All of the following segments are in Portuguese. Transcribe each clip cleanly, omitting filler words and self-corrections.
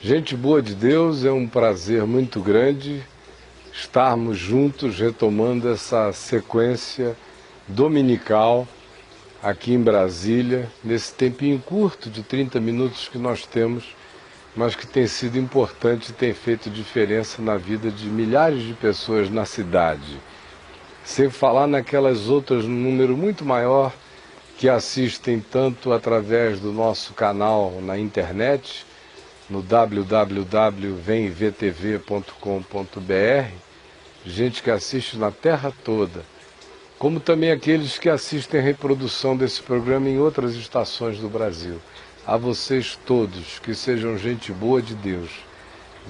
Gente boa de Deus, é um prazer muito grande estarmos juntos retomando essa sequência dominical aqui em Brasília, nesse tempinho curto de 30 minutos que nós temos, mas que tem sido importante e tem feito diferença na vida de milhares de pessoas na cidade. Sem falar naquelas outras, num número muito maior, que assistem tanto através do nosso canal na internet, no www.vemvtv.com.br, gente que assiste na terra toda, como também aqueles que assistem a reprodução desse programa em outras estações do Brasil. A vocês todos, que sejam gente boa de Deus,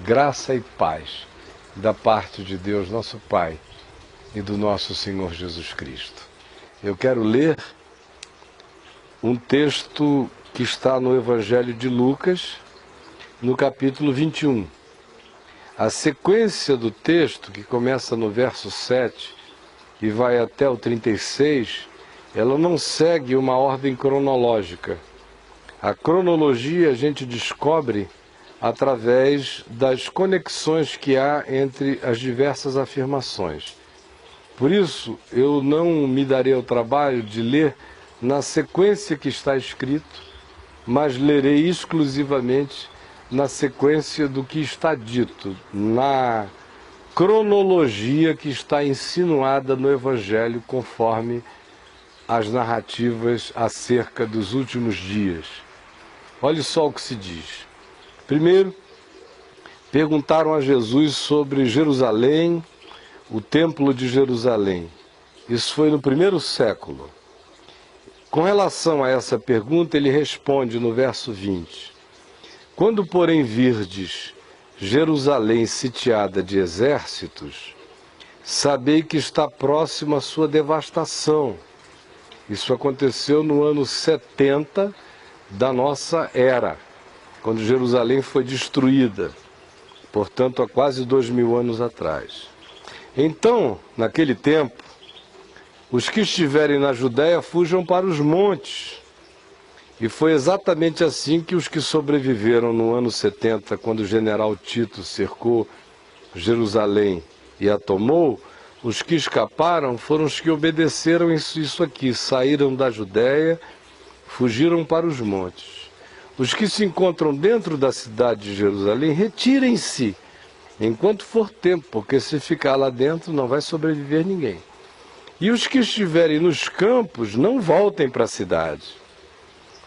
graça e paz da parte de Deus, nosso Pai, e do nosso Senhor Jesus Cristo. Eu quero ler um texto que está no Evangelho de Lucas, no capítulo 21. A sequência do texto, que começa no verso 7 e vai até o 36, ela não segue uma ordem cronológica. A cronologia a gente descobre através das conexões que há entre as diversas afirmações. Por isso, eu não me darei ao trabalho de ler na sequência que está escrito, mas lerei exclusivamente na sequência do que está dito, na cronologia que está insinuada no Evangelho, conforme as narrativas acerca dos últimos dias. Olhe só o que se diz. Primeiro, perguntaram a Jesus sobre Jerusalém, o Templo de Jerusalém. Isso foi no primeiro século. Com relação a essa pergunta, ele responde no verso 20. Quando, porém, virdes Jerusalém sitiada de exércitos, sabei que está próxima a sua devastação. Isso aconteceu no ano 70 da nossa era, quando Jerusalém foi destruída, portanto, há quase 2000 anos atrás. Então, naquele tempo, os que estiverem na Judéia fujam para os montes. E foi exatamente assim que os que sobreviveram no ano 70, quando o general Tito cercou Jerusalém e a tomou, os que escaparam foram os que obedeceram isso aqui, saíram da Judéia, fugiram para os montes. Os que se encontram dentro da cidade de Jerusalém, retirem-se, enquanto for tempo, porque se ficar lá dentro não vai sobreviver ninguém. E os que estiverem nos campos, não voltem para a cidade.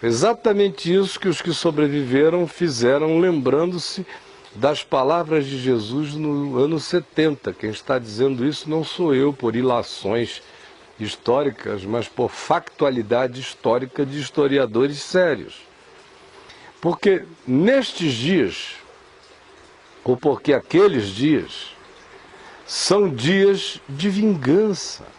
Exatamente isso que os que sobreviveram fizeram, lembrando-se das palavras de Jesus no ano 70. Quem está dizendo isso não sou eu, por ilações históricas, mas por factualidade histórica de historiadores sérios. Porque nestes dias, ou porque aqueles dias, são dias de vingança,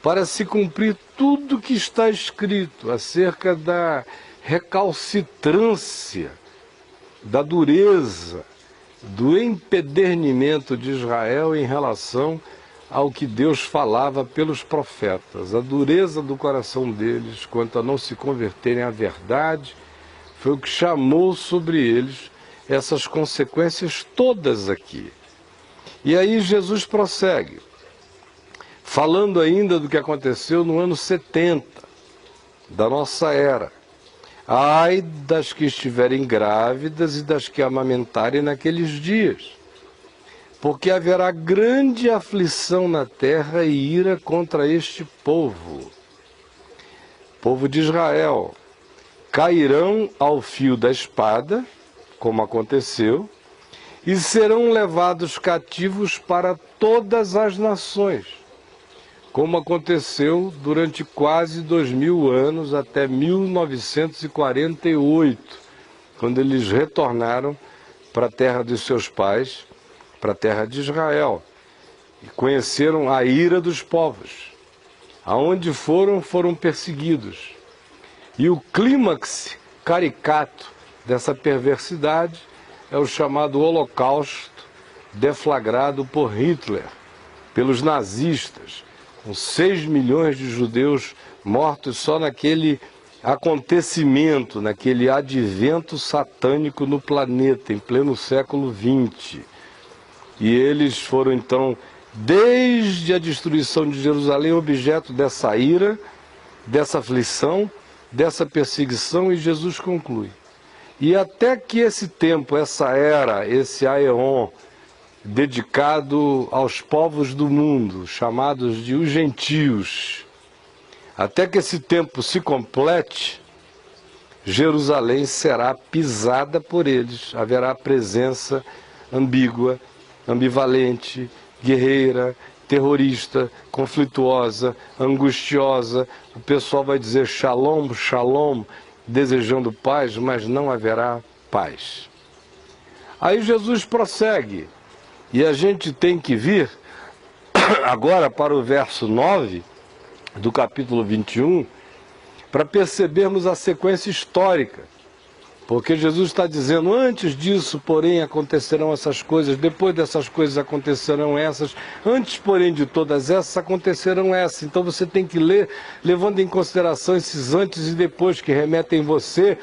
para se cumprir tudo que está escrito acerca da recalcitrância, da dureza, do empedernimento de Israel em relação ao que Deus falava pelos profetas. A dureza do coração deles quanto a não se converterem à verdade foi o que chamou sobre eles essas consequências todas aqui. E aí Jesus prossegue, falando ainda do que aconteceu no ano 70 da nossa era. Ai das que estiverem grávidas e das que amamentarem naqueles dias, porque haverá grande aflição na terra e ira contra este povo de Israel. Cairão ao fio da espada, como aconteceu, e serão levados cativos para todas as nações, como aconteceu durante quase 2000 anos, até 1948, quando eles retornaram para a terra dos seus pais, para a terra de Israel, e conheceram a ira dos povos. Aonde foram perseguidos. E o clímax caricato dessa perversidade é o chamado Holocausto, deflagrado por Hitler, pelos nazistas, com 6 milhões de judeus mortos só naquele acontecimento, naquele advento satânico no planeta, em pleno século XX. E eles foram então, desde a destruição de Jerusalém, objeto dessa ira, dessa aflição, dessa perseguição, e Jesus conclui. E até que esse tempo, essa era, esse aeon, dedicado aos povos do mundo, chamados de os gentios, até que esse tempo se complete, Jerusalém será pisada por eles. Haverá presença ambígua, ambivalente, guerreira, terrorista, conflituosa, angustiosa. O pessoal vai dizer shalom, shalom, desejando paz, mas não haverá paz. Aí Jesus prossegue, e a gente tem que vir agora para o verso 9 do capítulo 21, para percebermos a sequência histórica. Porque Jesus está dizendo, antes disso, porém, acontecerão essas coisas, depois dessas coisas acontecerão essas, antes, porém, de todas essas, acontecerão essas. Então você tem que ler, levando em consideração esses antes e depois, que remetem você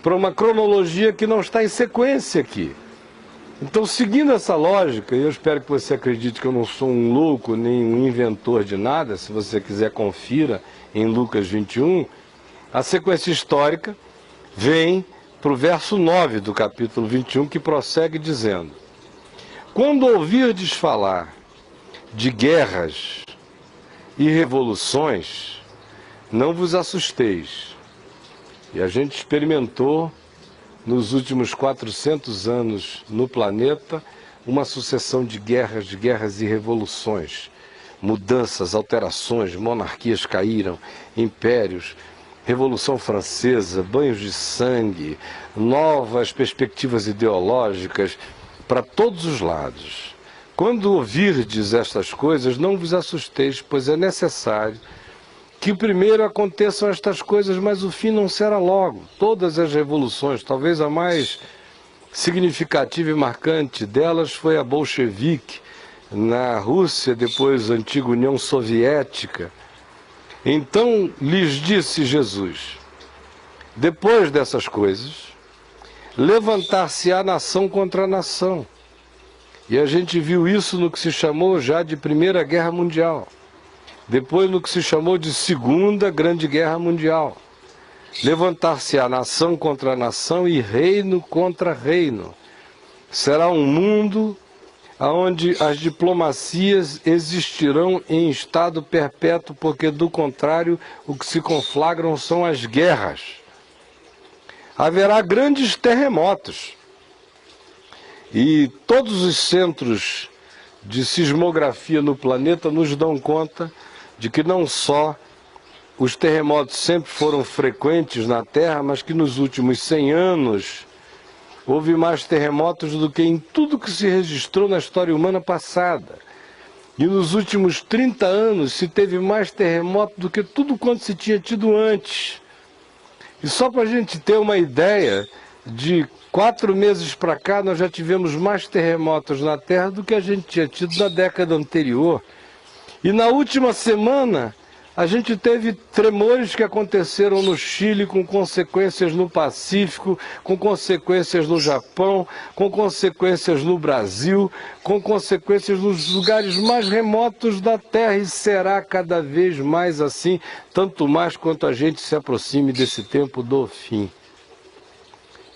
para uma cronologia que não está em sequência aqui. Então, seguindo essa lógica, e eu espero que você acredite que eu não sou um louco, nem um inventor de nada, se você quiser confira em Lucas 21, a sequência histórica vem para o verso 9 do capítulo 21, que prossegue dizendo: quando ouvirdes falar de guerras e revoluções, não vos assusteis. E a gente experimentou nos últimos 400 anos no planeta uma sucessão de guerras e revoluções, mudanças, alterações, monarquias caíram, impérios, Revolução Francesa, banhos de sangue, novas perspectivas ideológicas para todos os lados. Quando ouvirdes estas coisas, não vos assusteis, pois é necessário que primeiro aconteçam estas coisas, mas o fim não será logo. Todas as revoluções, talvez a mais significativa e marcante delas foi a bolchevique na Rússia, depois a antiga União Soviética. Então lhes disse Jesus, depois dessas coisas, levantar-se-á nação contra nação. E a gente viu isso no que se chamou já de Primeira Guerra Mundial. Depois no que se chamou de Segunda Grande Guerra Mundial. Levantar-se-á nação contra nação e reino contra reino. Será um mundo onde as diplomacias existirão em estado perpétuo, porque do contrário o que se conflagram são as guerras. Haverá grandes terremotos. E todos os centros de sismografia no planeta nos dão conta de que não só os terremotos sempre foram frequentes na Terra, mas que nos últimos 100 anos houve mais terremotos do que em tudo que se registrou na história humana passada. E nos últimos 30 anos se teve mais terremoto do que tudo quanto se tinha tido antes. E só para a gente ter uma ideia, de 4 meses para cá nós já tivemos mais terremotos na Terra do que a gente tinha tido na década anterior. E na última semana a gente teve tremores que aconteceram no Chile, com consequências no Pacífico, com consequências no Japão, com consequências no Brasil, com consequências nos lugares mais remotos da Terra, e será cada vez mais assim, tanto mais quanto a gente se aproxime desse tempo do fim.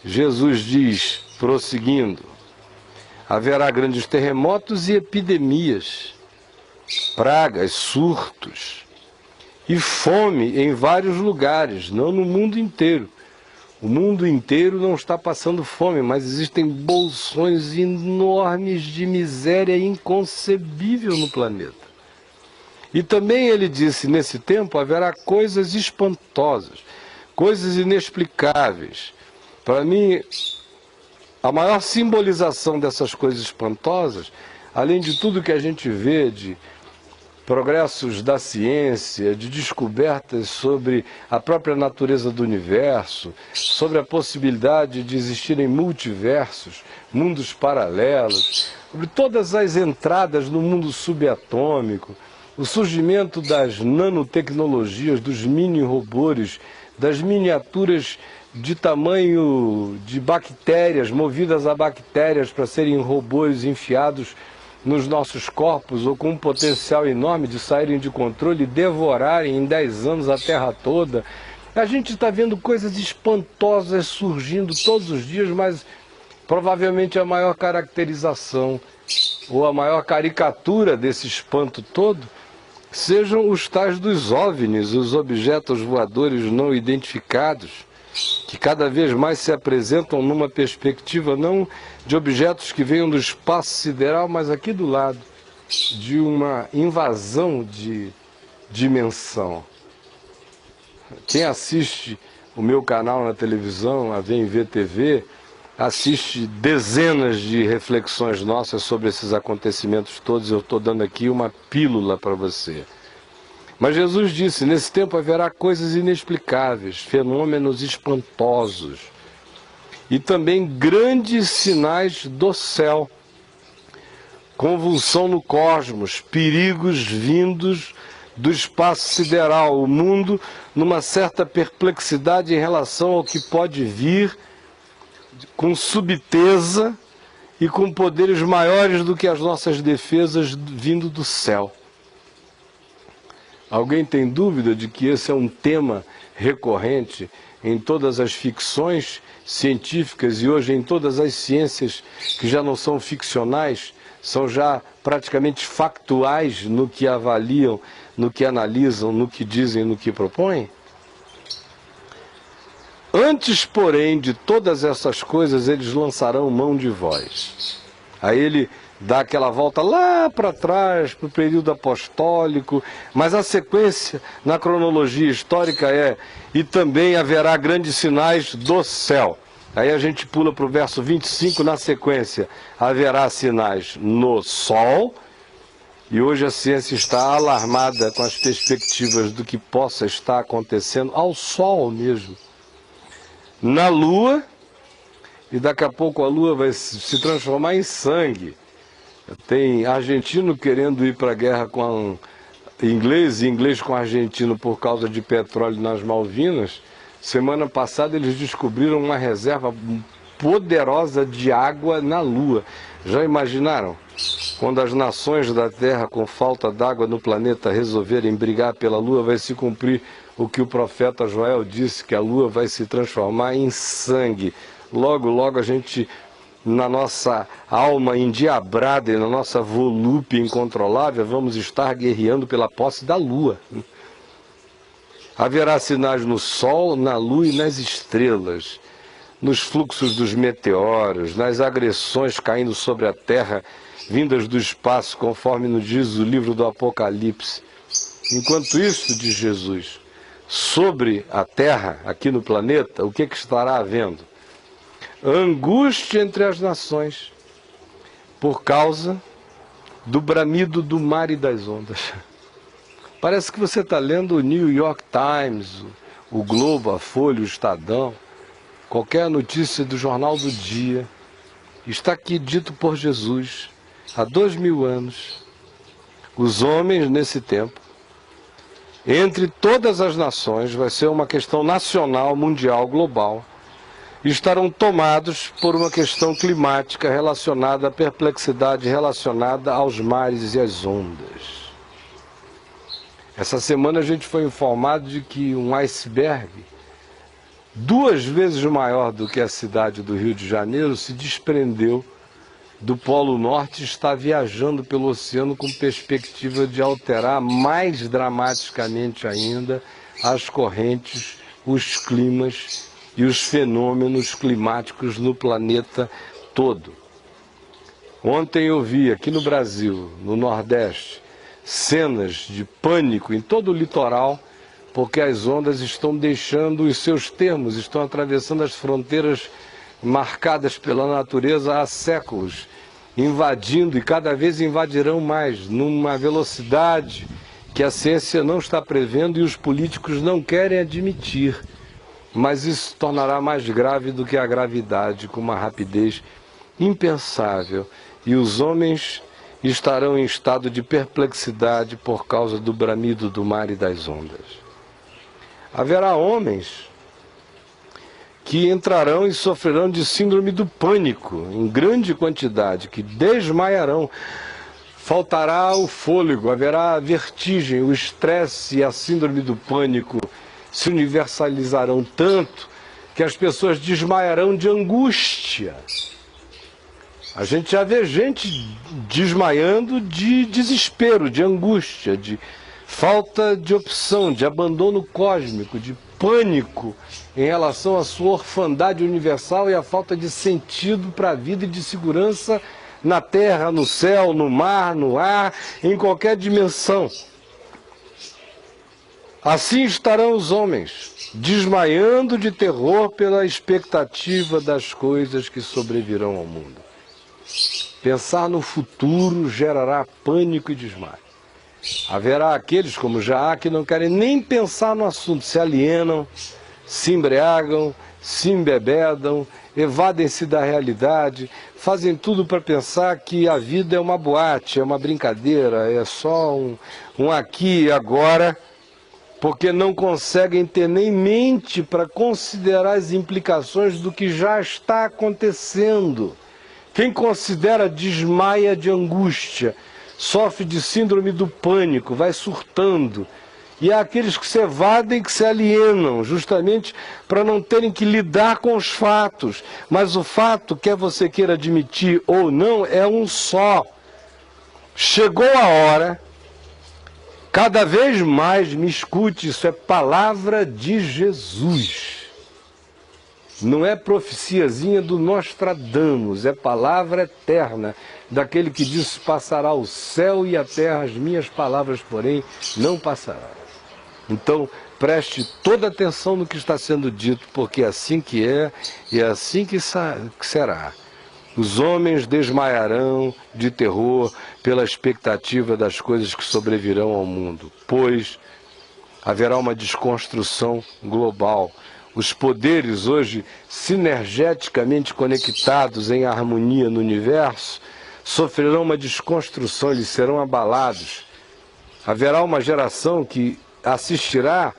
Jesus diz, prosseguindo, haverá grandes terremotos e epidemias, pragas, surtos e fome em vários lugares, não no mundo inteiro. O mundo inteiro não está passando fome, mas existem bolsões enormes de miséria inconcebível no planeta. E também ele disse, nesse tempo haverá coisas espantosas, coisas inexplicáveis. Para mim, a maior simbolização dessas coisas espantosas, além de tudo que a gente vê de progressos da ciência, de descobertas sobre a própria natureza do universo, sobre a possibilidade de existirem multiversos, mundos paralelos, sobre todas as entradas no mundo subatômico, o surgimento das nanotecnologias, dos mini-robôs das miniaturas de tamanho de bactérias, movidas a bactérias para serem robôs enfiados nos nossos corpos, ou com um potencial enorme de saírem de controle e devorarem em 10 anos a Terra toda. A gente está vendo coisas espantosas surgindo todos os dias, mas provavelmente a maior caracterização ou a maior caricatura desse espanto todo sejam os tais dos OVNIs, os objetos voadores não identificados, que cada vez mais se apresentam numa perspectiva não de objetos que venham do espaço sideral, mas aqui do lado, de uma invasão de dimensão. Quem assiste o meu canal na televisão, a VMV TV, assiste dezenas de reflexões nossas sobre esses acontecimentos todos. Eu estou dando aqui uma pílula para você. Mas Jesus disse, nesse tempo haverá coisas inexplicáveis, fenômenos espantosos e também grandes sinais do céu, convulsão no cosmos, perigos vindos do espaço sideral, o mundo numa certa perplexidade em relação ao que pode vir, com subteza e com poderes maiores do que as nossas defesas vindo do céu. Alguém tem dúvida de que esse é um tema recorrente em todas as ficções científicas e hoje em todas as ciências que já não são ficcionais, são já praticamente factuais no que avaliam, no que analisam, no que dizem, no que propõem? Antes, porém, de todas essas coisas, eles lançarão mão de vós. Aí ele dá aquela volta lá para trás, para o período apostólico, mas a sequência na cronologia histórica é: e também haverá grandes sinais do céu. Aí a gente pula para o verso 25, na sequência, haverá sinais no sol, e hoje a ciência está alarmada com as perspectivas do que possa estar acontecendo ao sol mesmo. Na lua, e daqui a pouco a lua vai se transformar em sangue. Tem argentino querendo ir para a guerra com inglês, e inglês com argentino por causa de petróleo nas Malvinas. Semana passada eles descobriram uma reserva poderosa de água na Lua. Já imaginaram? Quando as nações da Terra com falta d'água no planeta resolverem brigar pela Lua, vai se cumprir o que o profeta Joel disse, que a Lua vai se transformar em sangue. Logo, logo a gente, na nossa alma endiabrada e na nossa volúpia incontrolável, vamos estar guerreando pela posse da Lua. Haverá sinais no Sol, na Lua e nas estrelas, nos fluxos dos meteoros, nas agressões caindo sobre a Terra, vindas do espaço, conforme nos diz o livro do Apocalipse. Enquanto isso, diz Jesus, sobre a Terra, aqui no planeta, o que estará havendo? Angústia entre as nações, por causa do bramido do mar e das ondas. Parece que você está lendo o New York Times, o Globo, a Folha, o Estadão, qualquer notícia do Jornal do Dia. Está aqui dito por Jesus, há 2000 anos, os homens nesse tempo, entre todas as nações, vai ser uma questão nacional, mundial, global, estarão tomados por uma questão climática relacionada à perplexidade relacionada aos mares e às ondas. Essa semana a gente foi informado de que um iceberg 2 vezes maior do que a cidade do Rio de Janeiro se desprendeu do Polo Norte e está viajando pelo oceano com perspectiva de alterar mais dramaticamente ainda as correntes, os climas e os fenômenos climáticos no planeta todo. Ontem eu vi aqui no Brasil, no Nordeste, cenas de pânico em todo o litoral, porque as ondas estão deixando os seus termos, estão atravessando as fronteiras marcadas pela natureza há séculos, invadindo e cada vez invadirão mais, numa velocidade que a ciência não está prevendo e os políticos não querem admitir. Mas isso tornará mais grave do que a gravidade, com uma rapidez impensável. E os homens estarão em estado de perplexidade por causa do bramido do mar e das ondas. Haverá homens que entrarão e sofrerão de síndrome do pânico, em grande quantidade, que desmaiarão. Faltará o fôlego, haverá vertigem, o estresse e a síndrome do pânico se universalizarão tanto que as pessoas desmaiarão de angústia. A gente já vê gente desmaiando de desespero, de angústia, de falta de opção, de abandono cósmico, de pânico em relação à sua orfandade universal e à falta de sentido para a vida e de segurança na terra, no céu, no mar, no ar, em qualquer dimensão. Assim estarão os homens, desmaiando de terror pela expectativa das coisas que sobrevirão ao mundo. Pensar no futuro gerará pânico e desmaio. Haverá aqueles, como já há, que não querem nem pensar no assunto, se alienam, se embriagam, se embebedam, evadem-se da realidade, fazem tudo para pensar que a vida é uma boate, é uma brincadeira, é só um aqui e agora, porque não conseguem ter nem mente para considerar as implicações do que já está acontecendo. Quem considera desmaia de angústia, sofre de síndrome do pânico, vai surtando. E há aqueles que se evadem, que se alienam, justamente para não terem que lidar com os fatos. Mas o fato, quer você queira admitir ou não, é um só. Chegou a hora, cada vez mais, me escute, isso é palavra de Jesus. Não é profeciazinha do Nostradamus, é palavra eterna, daquele que disse: passará o céu e a terra, as minhas palavras, porém, não passarão. Então, preste toda atenção no que está sendo dito, porque é assim que é e é assim que será. Os homens desmaiarão de terror pela expectativa das coisas que sobrevirão ao mundo, pois haverá uma desconstrução global. Os poderes hoje sinergeticamente conectados em harmonia no universo sofrerão uma desconstrução, eles serão abalados. Haverá uma geração que assistirá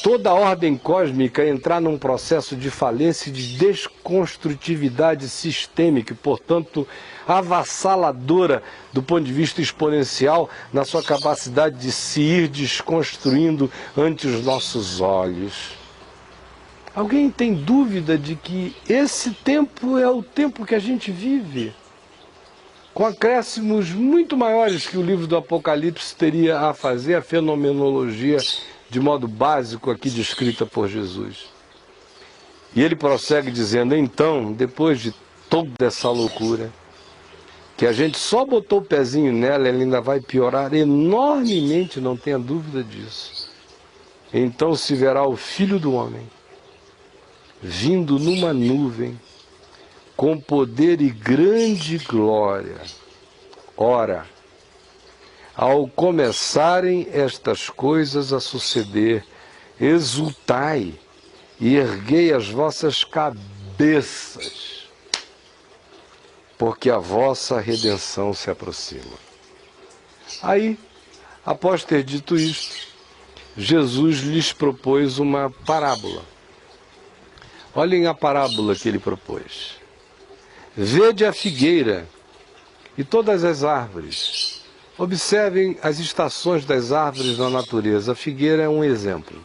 toda a ordem cósmica a entrar num processo de falência e de desconstrutividade sistêmica, e, portanto, avassaladora do ponto de vista exponencial na sua capacidade de se ir desconstruindo ante os nossos olhos. Alguém tem dúvida de que esse tempo é o tempo que a gente vive? Com acréscimos muito maiores que o livro do Apocalipse teria a fazer, a fenomenologia de modo básico aqui descrita por Jesus. E ele prossegue dizendo: então, depois de toda essa loucura, que a gente só botou o pezinho nela, ela ainda vai piorar enormemente, não tenha dúvida disso. Então se verá o Filho do Homem vindo numa nuvem, com poder e grande glória. Ora, ao começarem estas coisas a suceder, exultai e erguei as vossas cabeças, porque a vossa redenção se aproxima. Aí, após ter dito isto, Jesus lhes propôs uma parábola. Olhem a parábola que ele propôs. Vede a figueira e todas as árvores. Observem as estações das árvores na natureza. A figueira é um exemplo.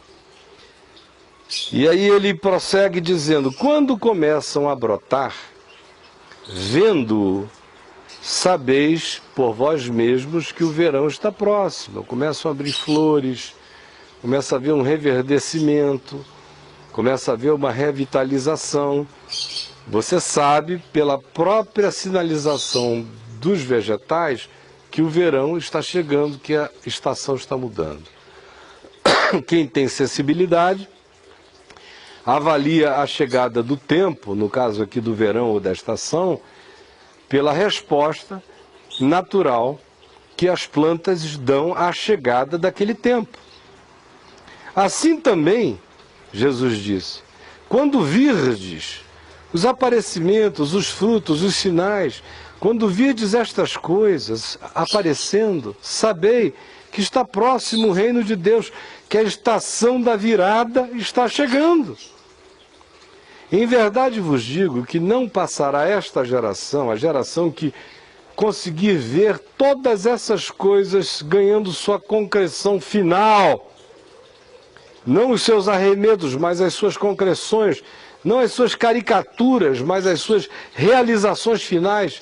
E aí ele prossegue dizendo: quando começam a brotar, vendo-o, sabeis por vós mesmos que o verão está próximo. Começam a abrir flores, começa a haver um reverdecimento, começa a haver uma revitalização. Você sabe, pela própria sinalização dos vegetais, que o verão está chegando, que a estação está mudando. Quem tem sensibilidade avalia a chegada do tempo, no caso aqui do verão ou da estação, pela resposta natural que as plantas dão à chegada daquele tempo. Assim também, Jesus disse, quando virdes os aparecimentos, os frutos, os sinais, quando virdes estas coisas aparecendo, sabei que está próximo o reino de Deus, que a estação da virada está chegando. Em verdade vos digo que não passará esta geração, a geração que conseguir ver todas essas coisas ganhando sua concreção final. Não os seus arremedos, mas as suas concreções. Não as suas caricaturas, mas as suas realizações finais.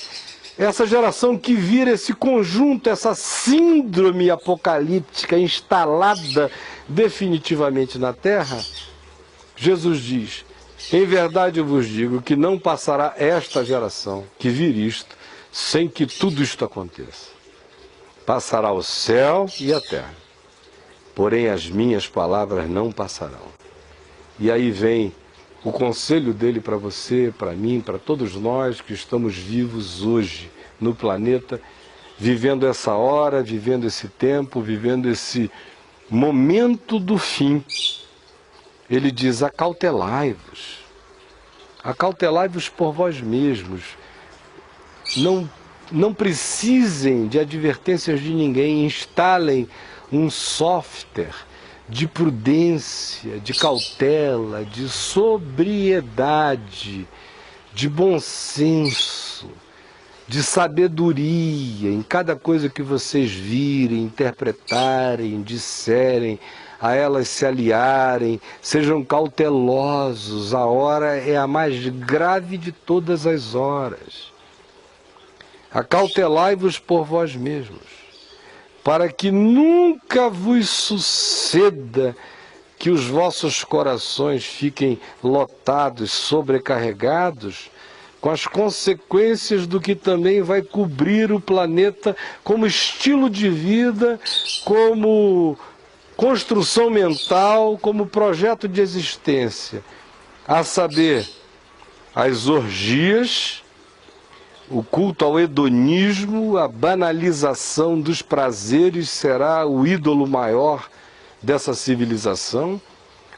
Essa geração que vira esse conjunto, essa síndrome apocalíptica instalada definitivamente na Terra, Jesus diz: em verdade eu vos digo que não passará esta geração que vir isto sem que tudo isto aconteça. Passará o céu e a terra, porém as minhas palavras não passarão. E aí vem o conselho dele para você, para mim, para todos nós que estamos vivos hoje no planeta, vivendo essa hora, vivendo esse tempo, vivendo esse momento do fim. Ele diz: acautelai-vos. Acautelai-vos por vós mesmos. Não precisem de advertências de ninguém. Instalem um software de prudência, de cautela, de sobriedade, de bom senso, de sabedoria em cada coisa que vocês virem, interpretarem, disserem, a elas se aliarem. Sejam cautelosos, a hora é a mais grave de todas as horas. Acautelai-vos por vós mesmos, para que nunca vos suceda que os vossos corações fiquem lotados, sobrecarregados, com as consequências do que também vai cobrir o planeta como estilo de vida, como construção mental, como projeto de existência, a saber, as orgias, o culto ao hedonismo, a banalização dos prazeres será o ídolo maior dessa civilização,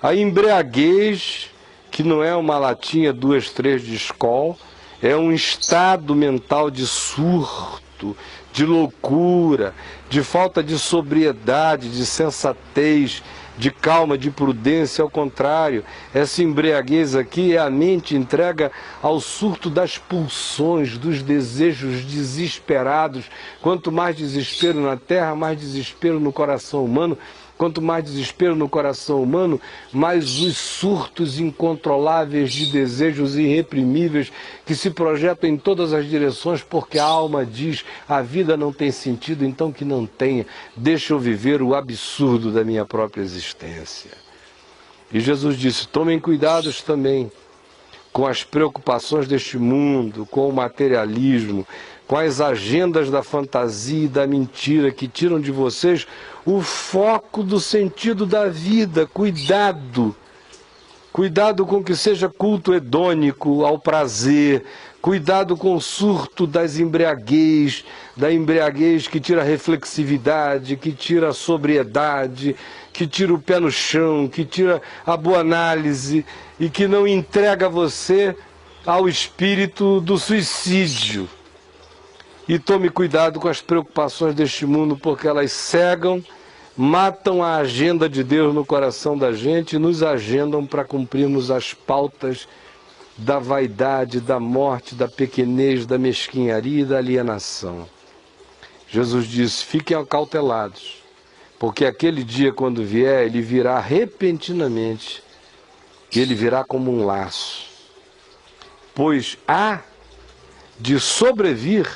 a embriaguez, que não é uma latinha 2, 3 de Skol, é um estado mental de surto, de loucura, de falta de sobriedade, de sensatez, de calma, de prudência. Ao contrário, essa embriaguez aqui é a mente entrega ao surto das pulsões, dos desejos desesperados. Quanto mais desespero na terra, mais desespero no coração humano. Quanto mais desespero no coração humano, mais os surtos incontroláveis de desejos irreprimíveis que se projetam em todas as direções, porque a alma diz: a vida não tem sentido, então que não tenha. Deixa eu viver o absurdo da minha própria existência. E Jesus disse: tomem cuidados também com as preocupações deste mundo, com o materialismo, com as agendas da fantasia e da mentira que tiram de vocês o foco do sentido da vida. Cuidado! Cuidado com que seja culto hedônico ao prazer. Cuidado com o surto das embriaguez, da embriaguez que tira a reflexividade, que tira a sobriedade, que tira o pé no chão, que tira a boa análise e que não entrega você ao espírito do suicídio. E tome cuidado com as preocupações deste mundo, porque elas cegam, matam a agenda de Deus no coração da gente e nos agendam para cumprirmos as pautas da vaidade, da morte, da pequenez, da mesquinharia e da alienação. Jesus disse: fiquem acautelados, porque aquele dia, quando vier, ele virá repentinamente, e ele virá como um laço, pois há de sobrevir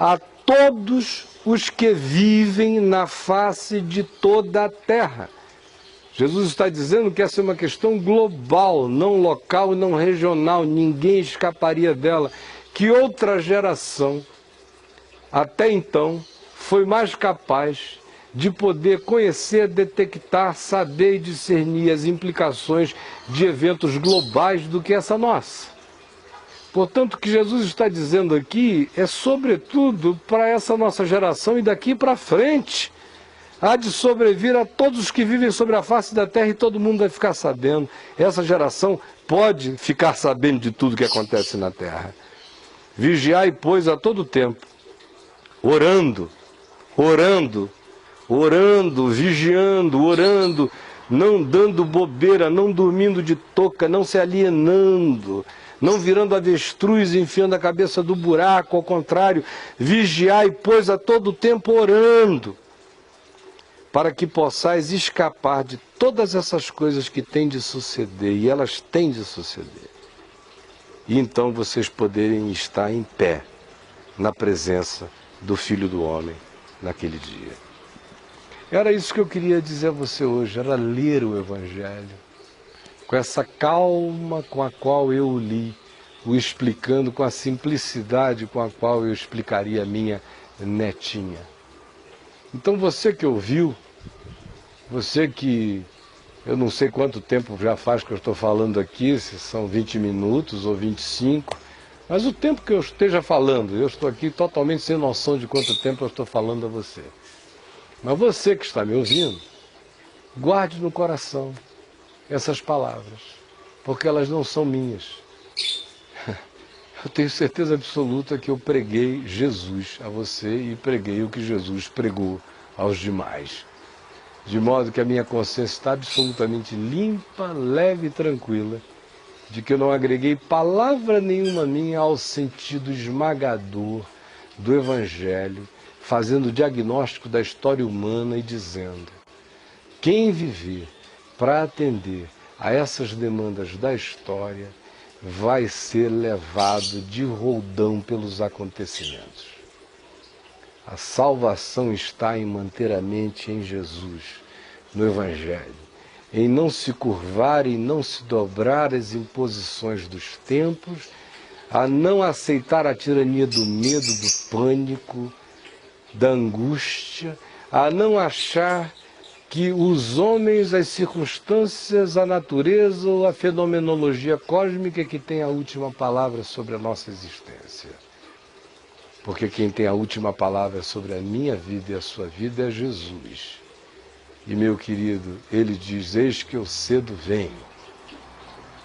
a todos os que vivem na face de toda a terra. Jesus está dizendo que essa é uma questão global, não local e não regional, ninguém escaparia dela. Que outra geração, até então, foi mais capaz de poder conhecer, detectar, saber e discernir as implicações de eventos globais do que essa nossa? Portanto, o que Jesus está dizendo aqui é sobretudo para essa nossa geração e daqui para frente. Há de sobrevir a todos os que vivem sobre a face da terra e todo mundo vai ficar sabendo. Essa geração pode ficar sabendo de tudo que acontece na terra. Vigiai, pois, a todo tempo, orando, vigiando, orando, não dando bobeira, não dormindo de touca, não se alienando, não virando avestruz e enfiando a cabeça do buraco, ao contrário, vigiai, pois, a todo tempo orando, para que possais escapar de todas essas coisas que têm de suceder, e elas têm de suceder. E então vocês poderem estar em pé na presença do Filho do Homem naquele dia. Era isso que eu queria dizer a você hoje, era ler o Evangelho, com essa calma com a qual eu o li, o explicando com a simplicidade com a qual eu explicaria a minha netinha. Então você que ouviu, você que, eu não sei quanto tempo já faz que eu estou falando aqui, se são 20 minutos ou 25, mas o tempo que eu esteja falando, eu estou aqui totalmente sem noção de quanto tempo eu estou falando a você. Mas você que está me ouvindo, guarde no coração essas palavras, porque elas não são minhas. Eu tenho certeza absoluta que eu preguei Jesus a você e preguei o que Jesus pregou aos demais. De modo que a minha consciência está absolutamente limpa, leve e tranquila, de que eu não agreguei palavra nenhuma minha ao sentido esmagador do Evangelho, fazendo diagnóstico da história humana e dizendo: quem viver para atender a essas demandas da história vai ser levado de roldão pelos acontecimentos. A salvação está em manter a mente em Jesus, no Evangelho, em não se curvar e não se dobrar às imposições dos tempos, a não aceitar a tirania do medo, do pânico, da angústia, a não achar que os homens, as circunstâncias, a natureza ou a fenomenologia cósmica que tem a última palavra sobre a nossa existência. Porque quem tem a última palavra sobre a minha vida e a sua vida é Jesus. E, meu querido, ele diz: eis que eu cedo venho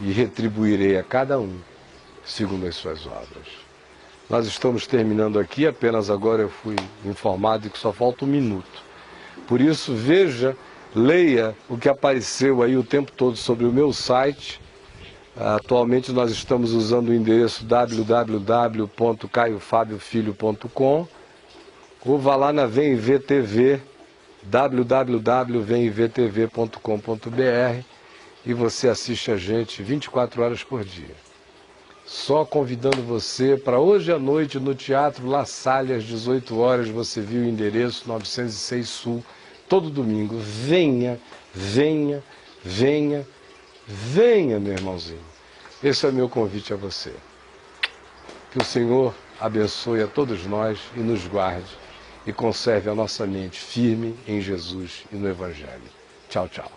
e retribuirei a cada um segundo as suas obras. Nós estamos terminando aqui, apenas agora eu fui informado que só falta 1 minuto. Por isso, veja, leia o que apareceu aí o tempo todo sobre o meu site. Atualmente nós estamos usando o endereço www.caiofabiofilho.com, ou vá lá na VemVTV, www.vemvtv.com.br, e você assiste a gente 24 horas por dia. Só convidando você para hoje à noite no Teatro La Salle, às 18 horas, você viu o endereço 906 Sul, todo domingo. Venha, venha, venha, venha, meu irmãozinho. Esse é o meu convite a você. Que o Senhor abençoe a todos nós e nos guarde e conserve a nossa mente firme em Jesus e no Evangelho. Tchau, tchau.